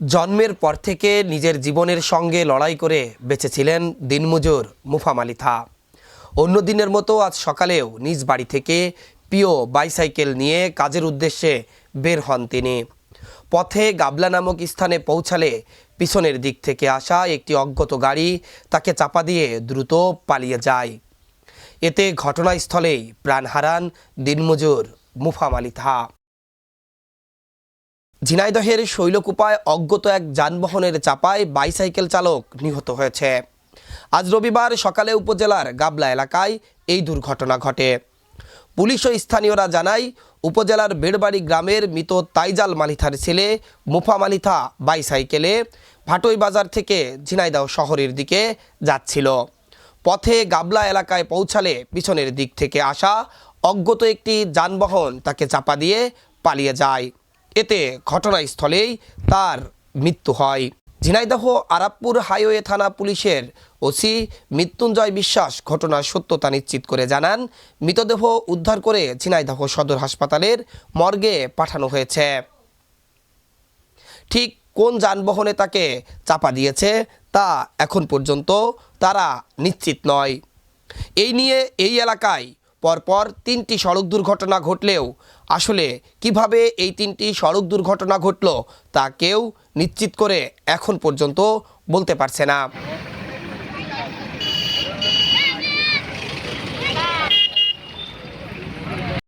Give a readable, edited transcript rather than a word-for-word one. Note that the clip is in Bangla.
জন্মের পর থেকে নিজের জীবনের সঙ্গে লড়াই করে বেঁচেছিলেন দিনমজুর মুফাম আলী থা। অন্য দিনের মতো আজ সকালেও নিজ বাড়ি থেকে প্রিয় বাইসাইকেল নিয়ে কাজের উদ্দেশ্যে বের হন তিনি। পথে গাবলা নামক স্থানে পৌঁছালে পিছনের দিক থেকে আসা একটি অজ্ঞাত গাড়ি তাকে চাপা দিয়ে দ্রুত পালিয়ে যায়। এতে ঘটনাস্থলেই প্রাণ হারান দিনমজুর মুফাম আলী থা। ঝিনাইদহের শৈলকুপায় অজ্ঞাত এক যানবাহনের চাপায় বাইসাইকেল চালক নিহত হয়েছে। আজ রবিবার সকালে উপজেলার গাবলা এলাকায় এই দুর্ঘটনা ঘটে। পুলিশ ও স্থানীয়রা জানায়, উপজেলার বেড়বাড়ি গ্রামের মৃত তাইজাল মালিথার ছেলে মুফাম আলী থা বাইসাইকেলে ভাটই বাজার থেকে ঝিনাইদহ শহরের দিকে যাচ্ছিল। পথে গাবলা এলাকায় পৌঁছালে পিছনের দিক থেকে আসা অজ্ঞাত একটি যানবাহন তাকে চাপা দিয়ে পালিয়ে যায়। এতে ঘটনাস্থলেই তার মৃত্যু হয়। ঝিনাইদহ আরাপপুর হাইওয়ে থানা পুলিশের ওসি মৃত্যুঞ্জয় বিশ্বাস ঘটনার সত্যতা নিশ্চিত করে জানান, মৃতদেহ উদ্ধার করে ঝিনাইদহ সদর হাসপাতালের মর্গে পাঠানো হয়েছে। ঠিক কোন যানবাহনে তাকে চাপা দিয়েছে তা এখন পর্যন্ত তারা নিশ্চিত নয়। এই নিয়ে এই এলাকায় পরপর 3টি সড়ক দুর্ঘটনা ঘটলেও আসলে কিভাবে এই 3টি সড়ক দুর্ঘটনা ঘটল তা কেউ নিশ্চিত করে এখন পর্যন্ত বলতে পারছে না।